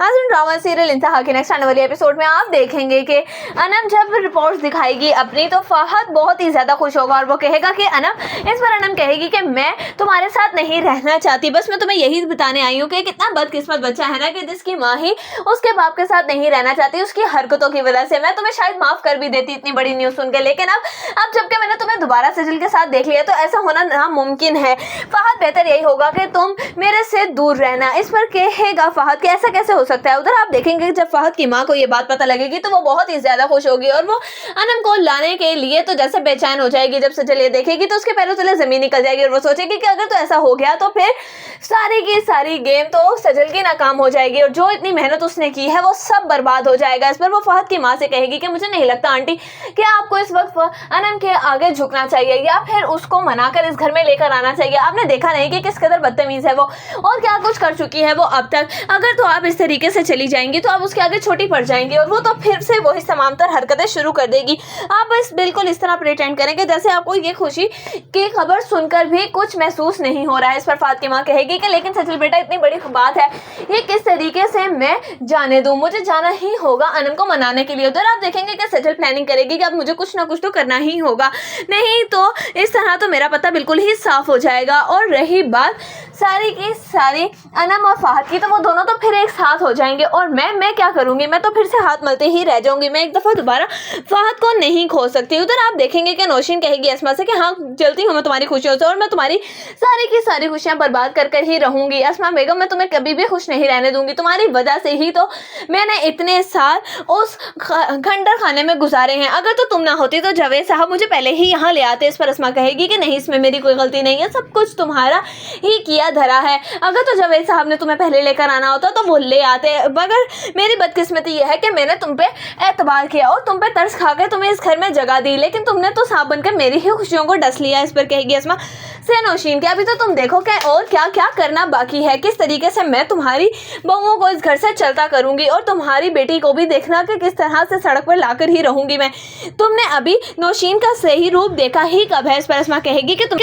आज drama serial इंतहा के नेक्स्ट आने वाली एपिसोड में आप देखेंगे कि अनम जब रिपोर्ट्स दिखाएगी अपनी तो फहद बहुत ही ज़्यादा खुश होगा और वो कहेगा कि अनम, इस पर अनम कहेगी कि मैं तुम्हारे साथ नहीं रहना चाहती, बस मैं तुम्हें यही बताने आई हूँ कि कितना बदकिस्मत बच्चा है ना कि जिसकी माँ ही उसके बाप के साथ नहीं रहना चाहती उसकी हरकतों की वजह से। मैं तुम्हें शायद माफ़ कर भी देती इतनी बड़ी न्यूज़ सुन के, लेकिन अब जबकि मैंने तुम्हें दोबारा सजल के साथ देख लिया तो ऐसा होना नामुमकिन है। फहद, बेहतर यही होगा कि तुम मेरे से दूर रहना। इस पर कहेगा फहद कि ऐसा कैसे हो सकता है। उधर आप देखेंगे जब फहद की माँ को ये बात पता लगेगी तो वो बहुत ही ज्यादा खुश होगी और वो अनम को लाने के लिए तो जैसे बेचैन हो जाएगी। जब सजल ये देखेगी तो उसके पैरों तले जमीन निकल जाएगी और वो सोचेगी कि अगर तो ऐसा हो गया तो फिर सारी की सारी गेम तो सजल की नाकाम हो जाएगी और जो इतनी मेहनत उसने की है वो सब बर्बाद हो जाएगा। इस पर वो फहद की माँ से कहेगी कि मुझे नहीं लगता आंटी कि आपको इस वक्त अनम के आगे झुकना चाहिए या फिर उसको मनाकर इस घर में लेकर आना चाहिए। आपने देखा नहीं कि किस कदर बदतमीज है वो और क्या कुछ कर चुकी है वो अब तक। अगर तो आप इस तरीके से चली जाएंगी तो आप उसके आगे छोटी पड़ जाएंगी और वो तो फिर से वही तमामतर हरकतें शुरू कर देगी। आप बस बिल्कुल इस तरह प्रिटेंड करेंगे जैसे आपको ये खुशी की खबर सुनकर भी कुछ महसूस नहीं हो रहा है। इस पर फातिमा कहेगी कि लेकिन सजल बेटा, इतनी बड़ी बात है, ये किस तरीके से मैं जाने दूं, मुझे जाना ही होगा अनम को मनाने के लिए। उधर आप देखेंगे कि सजल प्लानिंग करेगी कि अब मुझे कुछ ना कुछ तो करना ही होगा, नहीं तो इस तरह तो मेरा पता बिल्कुल ही साफ हो जाएगा। और रही बात सारी की सारी अनम और फहद की, तो वो दोनों तो फिर एक साथ हो जाएंगे और मैं क्या करूंगी, मैं तो फिर से हाथ मलते ही रह जाऊंगी, मैं एक दफा दोबारा फहद को नहीं खो सकती। उधर आप देखेंगे कि नौशीन कहेगी अस्मा से कि हाँ, जलती हूँ मैं तुम्हारी खुशियों से और मैं तुम्हारी सारी की सारी खुशियां बर्बाद कर ही रहूंगी। अस्मा बेगम, मैं तुम्हें कभी भी खुश नहीं रहने दूंगी, तुम्हारी वजह से ही तो मैंने इतने साल उस खंडर खाने में गुजारे हैं। अगर तो तुम ना होती तो जावेद साहब मुझे पहले ही यहाँ ले आते। इस पर अस्मा कहेगी कि नहीं, इसमें मेरी कोई गलती नहीं है, सब कुछ तुम्हारा ही किया धरा है। अगर तो जावेद साहब ने तुम्हें पहले लेकर आना होता तो वो ले आते, मगर मेरी बदकिस्मती ये है कि मैंने तुम पे एतबार किया और तुम पे तरस खाकर तुम्हें इस घर में जगह दी, लेकिन तुमने तो सांप बनकर मेरी ही खुशियों को डस लिया। इस पर कहेगी अस्मा से नौशीन के अभी तो तुम देखो कि और क्या क्या करना बाकी है, किस तरीके से मैं तुम्हारी बहुओं को इस घर से चलता करूंगी और तुम्हारी बेटी को भी देखना कि किस तरह से सड़क पर लाकर ही रहूंगी मैं। तुमने अभी नौशीन का सही रूप देखा ही कब है। इस पर अस्मा कहेगी कि तुम